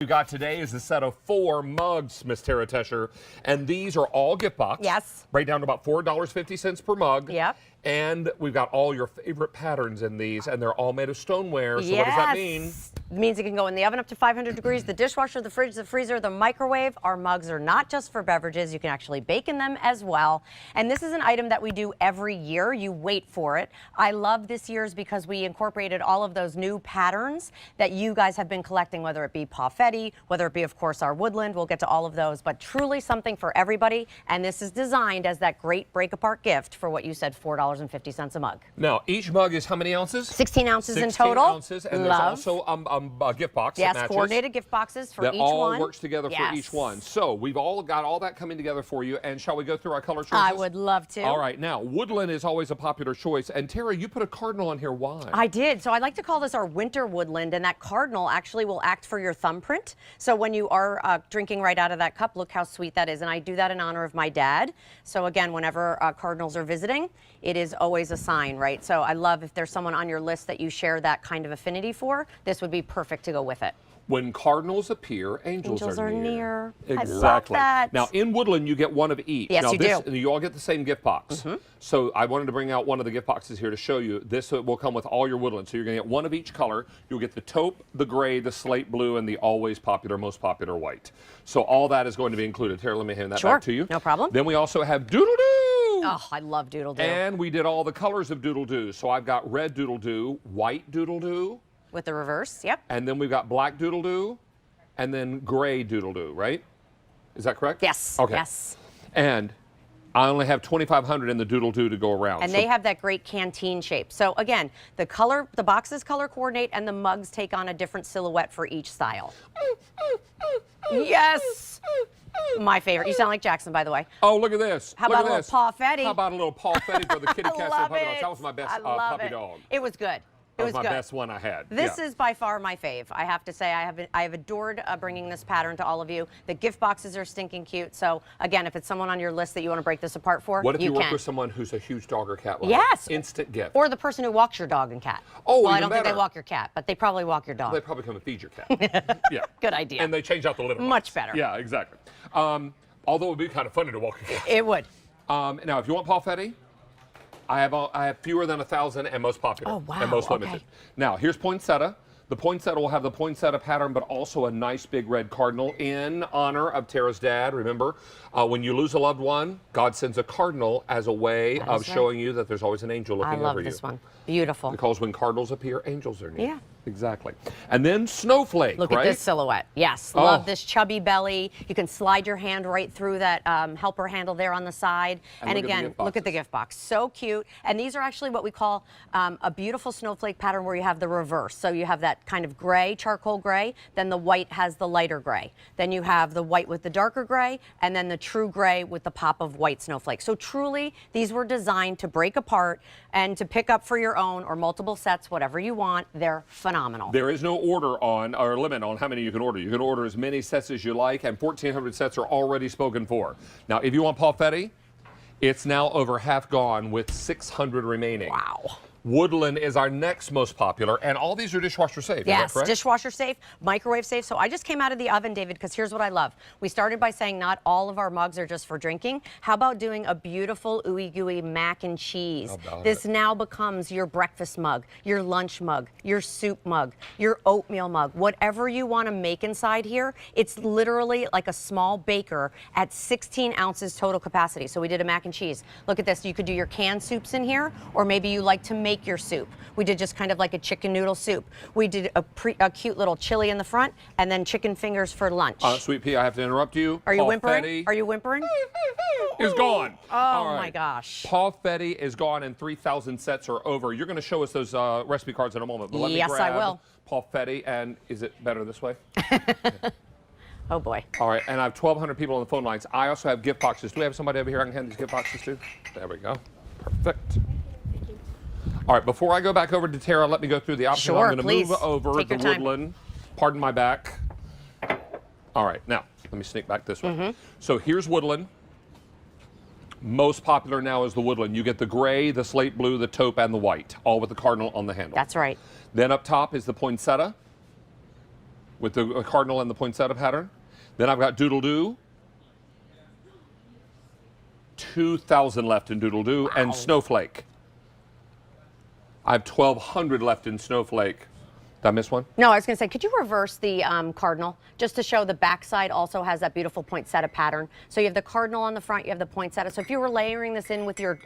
You got today is a set of 4 mugs, Miss Tara Tesher, and these are all gift box. Yes. Right down to about $4.50 per mug. Yep. And we've got all your favorite patterns in these, and they're all made of stoneware. So yes. what does that mean? It means it can go in the oven up to 500 degrees, the dishwasher, the fridge, the freezer, the microwave. Our mugs are not just for beverages. You can actually bake in them as well. And this is an item that we do every year. You wait for it. I love this year's because we incorporated all of those new patterns that you guys have been collecting, whether it be Pawfetti, whether it be, of course, our woodland. We'll get to all of those, but truly something for everybody. And this is designed as that great break-apart gift for what you said, $4.50 a mug. Now, each mug is how many ounces? 16 ounces 16 in total. Ounces, and Love. there's also a gift box yes, that matches. coordinated gift boxes for that each all one. works together yes. for each one. So we've all got all that coming together for you. And shall we go through our color choices? I would love to. All right. Now, woodland is always a popular choice. And Tara, you put a cardinal on here. Why? I did. So I like to call this our winter woodland, and that cardinal actually will act for your thumbprint. So when you are drinking right out of that cup, look how sweet that is. And I do that in honor of my dad. So again, whenever cardinals are visiting, it is always a sign, right? So I love if there's someone on your list that you share that kind of affinity for, this would be perfect to go with it. When cardinals appear, angels are near. Exactly. I love that. Now, in woodland, you get one of each. Yes, now, you do. You all get the same gift box. So I wanted to bring out one of the gift boxes here to show you. This will come with all your woodland. So you're going to get one of each color. You'll get the taupe, the gray, the slate blue, and the always popular, most popular white. So all that is going to be included. Tara, let me hand that back to you. No problem. Then we also have Doodle-Doo. Oh, I love Doodle-Doo. And we did all the colors of Doodle-Doo. So I've got red Doodle-Doo, white Doodle-Doo. With the reverse, yep. And then we've got black Doodle-Doo. And then gray Doodle-Doo, right? Is that correct? Yes. Okay. Yes. And I only have 2,500 in the Doodle-Doo to go around. And they have that great canteen shape. So again, the boxes color coordinate and the mugs take on a different silhouette for each style. Yes. My favorite. You sound like Jackson, by the way. Oh, look at this. How about a little Pawfetti? How about a little Pawfetti for the kitty cat? Love Puppy it. dog? That was my best I love puppy it. dog. It was good. That was my good. best one I had. This is by far my fave. I have to say, I have adored bringing this pattern to all of you. The gift boxes are stinking cute. So again, if it's someone on your list that you want to break this apart for, what if you work can. with someone who's a huge dog or cat lover? Yes. Instant gift. Or the person who walks your dog and cat. Oh, well, I even don't think better. they walk your cat, but they probably walk your dog. They probably come and feed your cat. Yeah. Good idea. And they change out the litter box. Much better. Yeah, exactly. Although it would be kind of funny to walk a cat. It would. Now, if you want Pawfetti, I have fewer than 1,000 and most popular. Oh, wow. And most limited. Now, here's poinsettia. The poinsettia will have the poinsettia pattern, but also a nice big red cardinal in honor of Tara's dad. Remember, when you lose a loved one, God sends a cardinal as a way of showing you that there's always an angel looking over you. I love this one. Beautiful. Because when cardinals appear, angels are near. Yeah. Exactly. And then snowflake, Look right? at this silhouette. Yes, love this chubby belly. You can slide your hand right through that helper handle there on the side. And again, look at the gift box. So cute. And these are actually what we call a beautiful snowflake pattern where you have the reverse. So you have that kind of gray, charcoal gray, then the white has the lighter gray. Then you have the white with the darker gray, and then the true gray with the pop of white snowflake. So truly, these were designed to break apart and to pick up for your own or multiple sets, whatever you want. They're phenomenal. There is no order on, or limit on how many you can order. You can order as many sets as you like, and 1,400 sets are already spoken for. Now, if you want Pawfetti, it's now over half gone with 600 remaining. Wow. Woodland is our next most popular, and all these are dishwasher safe. Yes, is that correct? dishwasher safe, microwave safe. So I just came out of the oven, David, because here's what I love. We started by saying not all of our mugs are just for drinking. How about doing a beautiful ooey gooey mac and cheese? This now becomes your breakfast mug, your lunch mug, your soup mug, your oatmeal mug, whatever you want to make inside here. It's literally like a small baker at 16 ounces total capacity. So we did a mac and cheese. Look at this. You could do your canned soups in here, or maybe you like to make your soup. We did just kind of like a chicken noodle soup. We did a cute little chili in the front, and then chicken fingers for lunch. Sweet Pea, I have to interrupt you. Are you whimpering? Are you whimpering? Is gone. Oh my gosh. Pawfetti is gone, and 3,000 sets are over. You're going to show us those recipe cards in a moment. But let me Yes, I grab will. Pawfetti, and is it better this way? Oh boy. All right, and I have 1,200 people on the phone lines. I also have gift boxes. Do we have somebody over here I can hand these gift boxes to? There we go. Perfect. All right, before I go back over to Tara, let me go through the options. Sure, I'm going to move over the woodland. Pardon my back. All right, now, let me sneak back this way. So here's woodland. Most popular now is the woodland. You get the gray, the slate blue, the taupe, and the white, all with the cardinal on the handle. That's right. Then up top is the poinsettia. with the cardinal and the poinsettia pattern. Then I've got Doodle Doo. 2,000 left in Doodle Doo. And Snowflake. I have 1,200 left in Snowflake. Did I miss one? No, I was going to say, could you reverse the cardinal just to show the backside also has that beautiful poinsettia pattern? So you have the cardinal on the front, you have the poinsettia. So if you were layering this in with your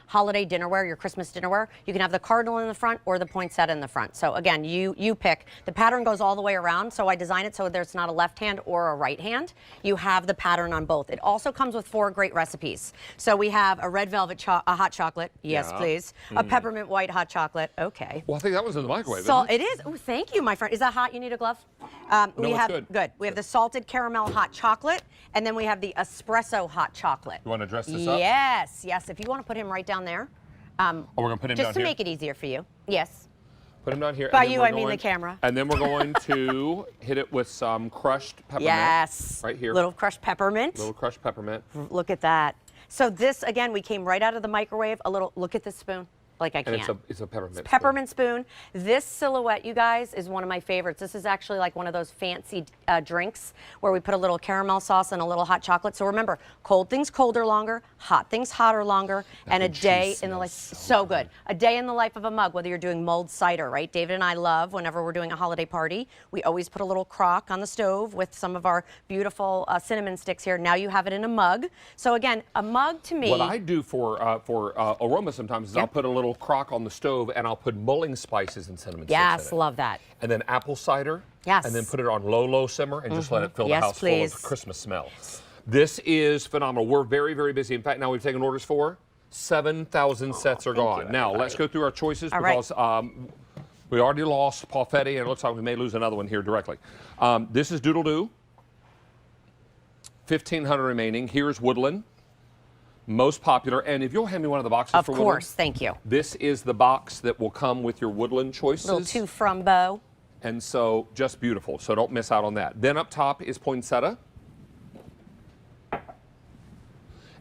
holiday dinnerware, your Christmas dinnerware, you can have the cardinal in the front or the poinsettia in the front. So again, you pick. The pattern goes all the way around, so I design it so there's not a left hand or a right hand. You have the pattern on both. It also comes with 4 great recipes. So we have a red velvet hot chocolate, yes please, a peppermint white hot chocolate, okay. Well, I think that was in the microwave. So it is. Oh, thank you, my friend. Is that hot? You need a glove? We it's have good. We have the salted caramel hot chocolate, and then we have the espresso hot chocolate. You want to dress this up? Yes, yes. If you want to put him right down there. We're going to put him down just to here? make it easier for you. Yes. Put him down here. By you, I mean the camera. And then we're going to hit it with some crushed peppermint. Yes. Right here. Little crushed peppermint. Little crushed peppermint. Look at that. So this, again, we came right out of the microwave. A little, look at this spoon. Like I can't. And it's a peppermint Peppermint spoon. This silhouette, you guys, is one of my favorites. This is actually like one of those fancy drinks where we put a little caramel sauce and a little hot chocolate. So remember, cold things colder longer, hot things hotter longer, and a day in the life. So good. A day in the life of a mug, whether you're doing mulled cider, right? David and I love, whenever we're doing a holiday party, we always put a little crock on the stove with some of our beautiful cinnamon sticks here. Now you have it in a mug. So again, a mug to me. What I do for aroma sometimes is I'll put a little crock on the stove and I'll put mulling spices and cinnamon sticks in it. Yes, love that. And then apple cider. Yes. And then put it on low simmer and just let it fill the house please. full of Christmas smell. This is phenomenal. We're very, very busy. In fact, now we've taken orders for 7,000 sets are gone. Now, let's go through our choices because we already lost Paupetti and it looks like we may lose another one here directly. This is Doodle Doo. 1,500 remaining. Here's Woodland. Most popular, and if you'll hand me one of the boxes for Woodland. Of course, thank you. This is the box that will come with your Woodland choices. Little 2 Frumbo. And so, just beautiful, so don't miss out on that. Then up top is Poinsettia.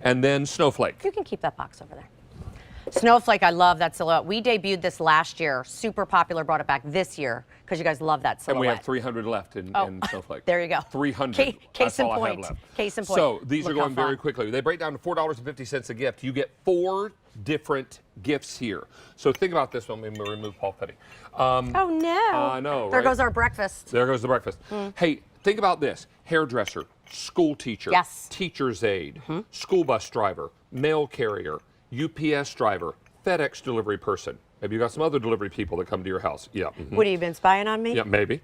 And then Snowflake. You can keep that box over there. Snowflake, I love that silhouette. We debuted this last year, super popular, brought it back this year, because you guys love that silhouette. And we have 300 left in Snowflake. There you go. 300. Case in all point. I have left. Case in point. So these Look are going how very fun. quickly. They break down to $4.50 a gift. You get 4 different gifts here. So think about this when we remove Paupetti. Oh no. I know, There right? goes our breakfast. There goes the breakfast. Hey, think about this. Hairdresser, school teacher, Yes. teacher's aide, school bus driver, mail carrier, UPS driver, FedEx delivery person. Maybe you got some other delivery people that come to your house. Yeah. What, have you been spying on me? Yeah, maybe.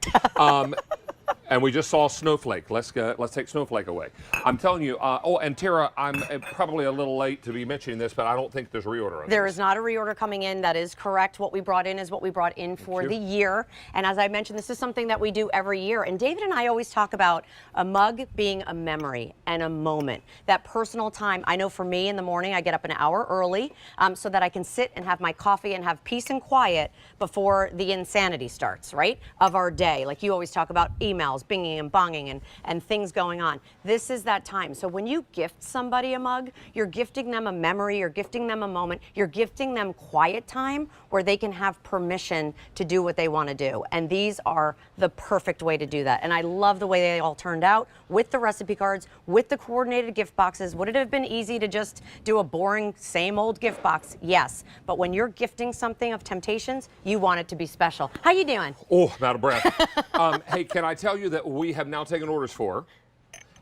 And we just saw Snowflake. Let's take Snowflake away. I'm telling you. Oh, and Tara, I'm probably a little late to be mentioning this, but I don't think there's a reorder on There this. is not a reorder coming in. That is correct. What we brought in is what we brought in for the year. And as I mentioned, this is something that we do every year. And David and I always talk about a mug being a memory and a moment. That personal time. I know for me in the morning, I get up an hour early so that I can sit and have my coffee and have peace and quiet before the insanity starts, right, of our day. Like you always talk about emails, binging and bonging and things going on. This is that time. So when you gift somebody a mug, you're gifting them a memory, you're gifting them a moment, you're gifting them quiet time where they can have permission to do what they want to do. And these are the perfect way to do that. And I love the way they all turned out with the recipe cards, with the coordinated gift boxes. Would it have been easy to just do a boring, same old gift box? Yes. But when you're gifting something of Temp-tations, you want it to be special. How you doing? Oh, I'm out of breath. Hey, can I tell you that we have now taken orders for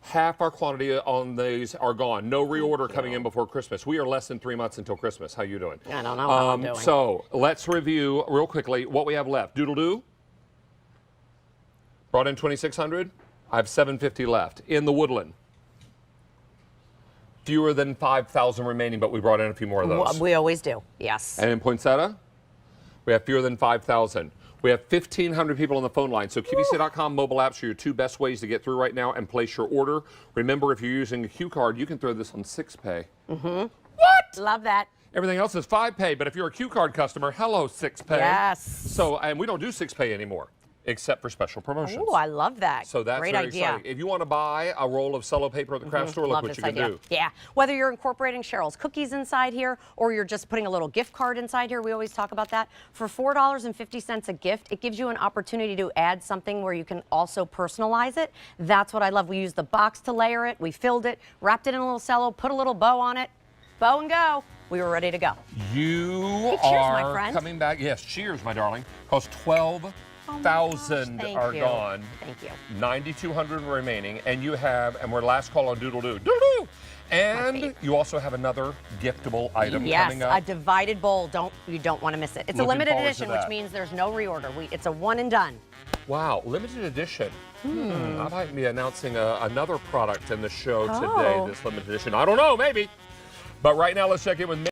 half our quantity on these are gone. No reorder coming in before Christmas. We are less than 3 months until Christmas. How you doing? I don't know how I'm doing. So let's review real quickly what we have left. Doodle Doo brought in 2,600. I have 750 left. In the Woodland, fewer than 5,000 remaining, but we brought in a few more of those. We always do. Yes. And in Poinsettia, we have fewer than 5,000. We have 1,500 people on the phone line. So QVC.com mobile apps are your 2 best ways to get through right now and place your order. Remember, if you're using a Q card, you can throw this on 6Pay. What? Love that. Everything else is 5Pay, but if you're a Q card customer, hello 6Pay. Yes. So, and we don't do 6Pay anymore. except for special promotions. Oh, I love that. So that's great very idea. exciting. If you want to buy a roll of cello paper at the craft store, look Love what this you can idea. do. Yeah, whether you're incorporating Cheryl's cookies inside here or you're just putting a little gift card inside here, we always talk about that. For $4.50 a gift, it gives you an opportunity to add something where you can also personalize it. That's what I love. We used the box to layer it. We filled it, wrapped it in a little cello, put a little bow on it. Bow and go. We were ready to go. You Hey, cheers, my are friend. coming back. Yes, cheers, my darling. Because 12,000 Thank are you. gone. Thank you. 9,200 remaining, and you have, and we're last call on Doodle Doo. Doodle Doo! And fave. you also have another giftable item Yes, coming up. a divided bowl. You don't want to miss it. It's Looking a limited forward to edition, which that. means there's no reorder. It's a one and done. Wow, limited edition. I might be announcing another product in the show Oh. today, this limited edition. I don't know, maybe. But right now, let's check in with